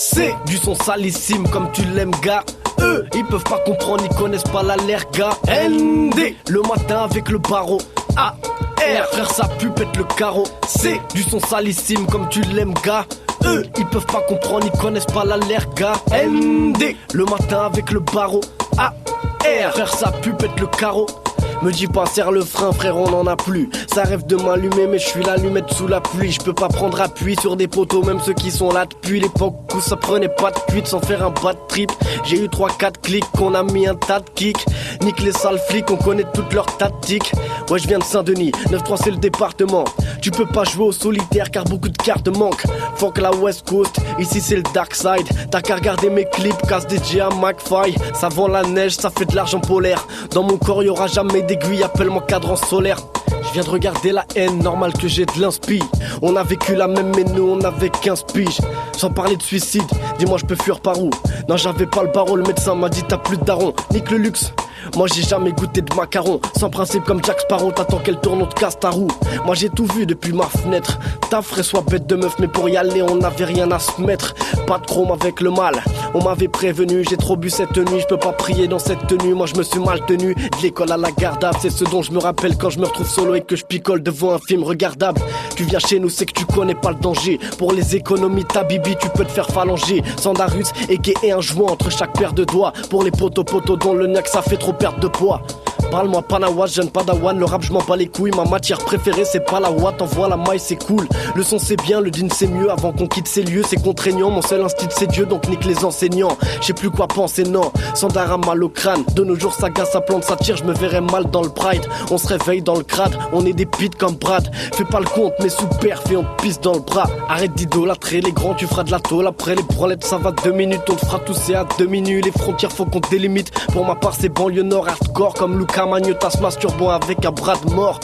C'est du son salissime comme tu l'aimes gars. Eux, ils peuvent pas comprendre, ils connaissent pas l'allerga. ND, le matin avec le barreau. A, R, frère ça pue pète le carreau. C'est du son salissime comme tu l'aimes gars. Eux, ils peuvent pas comprendre, ils connaissent pas l'allerga. ND, le matin avec le barreau. A, R, frère ça pue pète le carreau. Me dis pas serre le frein frère on en a plus. Ça rêve de m'allumer mais je suis l'allumette sous la pluie. Je peux pas prendre appui sur des poteaux même ceux qui sont là depuis l'époque où ça prenait pas de cuite sans faire un bad trip. J'ai eu 3-4 clics qu'on a mis un tas de kicks. Nique les sales flics on connaît toutes leurs tactiques. Ouais je viens de Saint-Denis, 9-3 c'est le département. Tu peux pas jouer au solitaire car beaucoup de cartes manquent. Fuck la West Coast, ici c'est le dark side. T'as qu'à regarder mes clips, casse DJ à McFly. Ça vend la neige, ça fait de l'argent polaire. Dans mon corps y'aura jamais d'aiguille, appelle-moi cadran solaire. Je viens de regarder la haine, normal que j'ai de l'inspi. On a vécu la même mais nous on avait 15 piges. Sans parler de suicide, dis-moi je peux fuir par où? Non j'avais pas le barreau, le médecin m'a dit t'as plus de daron. Nique le luxe, moi j'ai jamais goûté de macarons. Sans principe comme Jack Sparrow, t'attends qu'elle tourne, on te casse ta roue. Moi j'ai tout vu depuis ma fenêtre. Ta frère soit bête de meuf mais pour y aller on n'avait rien à se mettre. Pas de chrome avec le mal, on m'avait prévenu. J'ai trop bu cette nuit, je peux pas prier dans cette tenue. Moi je me suis mal tenu, de l'école à la gardable. C'est ce dont je me rappelle quand je me retrouve solo et que je picole devant un film regardable. Tu viens chez nous c'est que tu connais pas le danger. Pour les économies ta bibi tu peux te faire phalanger. Sandarus et un joint entre chaque paire de doigts. Pour les potos dont le neck ça fait trop perdre de poids. Parle-moi Panawa, jeune padawan, le rap je m'en bats les couilles. Ma matière préférée c'est pas la watt, envoie la maille c'est cool. Le son c'est bien, le din c'est mieux. Avant qu'on quitte ces lieux c'est contraignant. Mon seul instinct c'est Dieu donc nique les enseignants. Je sais plus quoi penser non, Sandara mal au crâne. De nos jours ça gasse, ça plante, ça tire. Je me verrais mal dans le pride. On se réveille dans le crade, on est des pits comme Brad. Fais pas le compte mais sous perf et on te pisse dans le bras. Arrête d'idolâtrer les grands, tu feras de la tôle. Après les branlettes ça va 2 minutes. On te fera tousser à 2 minutes. Les frontières faut qu'on délimite. Pour ma part c'est banlieue nord hardcore comme Luca Magnotta se masturbant avec un bras de mort.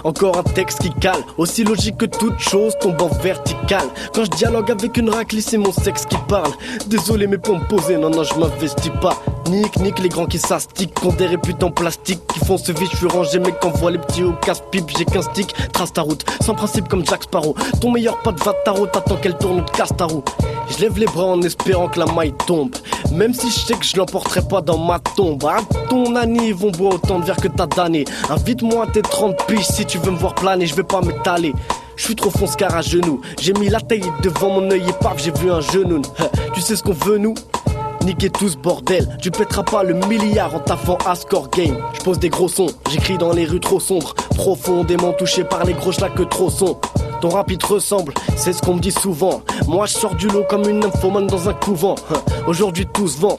Encore un texte qui cale, aussi logique que toute chose tombe en verticale. Quand je dialogue avec une raclée c'est mon sexe qui parle. Désolé mais pour me poser, non je m'investis pas. Nique les grands qui s'astiquent, qui ont des réputes en plastique, qui font ce vice, je suis rangé mais qu'envoie les petits au casse-pipe. J'ai qu'un stick, trace ta route, sans principe comme Jack Sparrow. Ton meilleur pote va de tarot, t'attends qu'elle tourne, on te casse ta roue. Je lève les bras en espérant que la maille tombe. Même si je sais que je l'emporterai pas dans ma tombe. À ton année, ils vont boire autant de verre que t'as d'années. Invite-moi à tes 30 piges si tu veux me voir planer, je vais pas m'étaler. Je suis trop fonce-car à genoux. J'ai mis la taille devant mon œil et paf, j'ai vu un genou. Tu sais ce qu'on veut nous? Niquez tous bordel, tu pèteras pas le milliard en taffant à score game. Je pose des gros sons, j'écris dans les rues trop sombres, profondément touché par les gros que trop sont. Ton rap il te ressemble, c'est ce qu'on me dit souvent. Moi je sors du lot comme une nymphomane dans un couvent. Aujourd'hui tout se vend,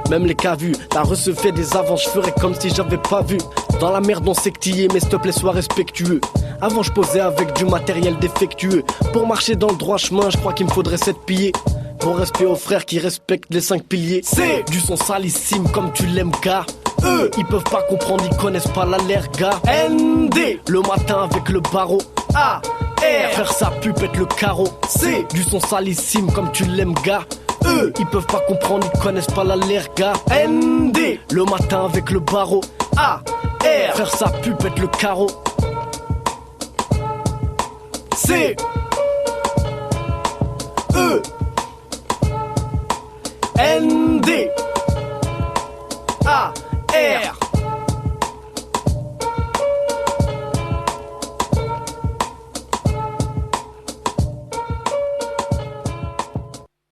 même les cas vus. T'as recevait des avances, je ferais comme si j'avais pas vu. Dans la merde on sait que t'y es, mais s'il te plaît sois respectueux. Avant je posais avec du matériel défectueux. Pour marcher dans le droit chemin, je crois qu'il me faudrait 7 piliers. Pour respect aux frères qui respectent les 5 piliers. C'est du son salissime comme tu l'aimes car eux, ils peuvent pas comprendre, ils connaissent pas l'allerga. ND, le matin avec le barreau. A, R, faire ça pue pète le carreau. C'est du son salissime comme tu l'aimes gars. Eux, ils peuvent pas comprendre, ils connaissent pas l'allerga. ND, le matin avec le barreau. A, R, faire ça pue pète le carreau. C'est eux. ND A R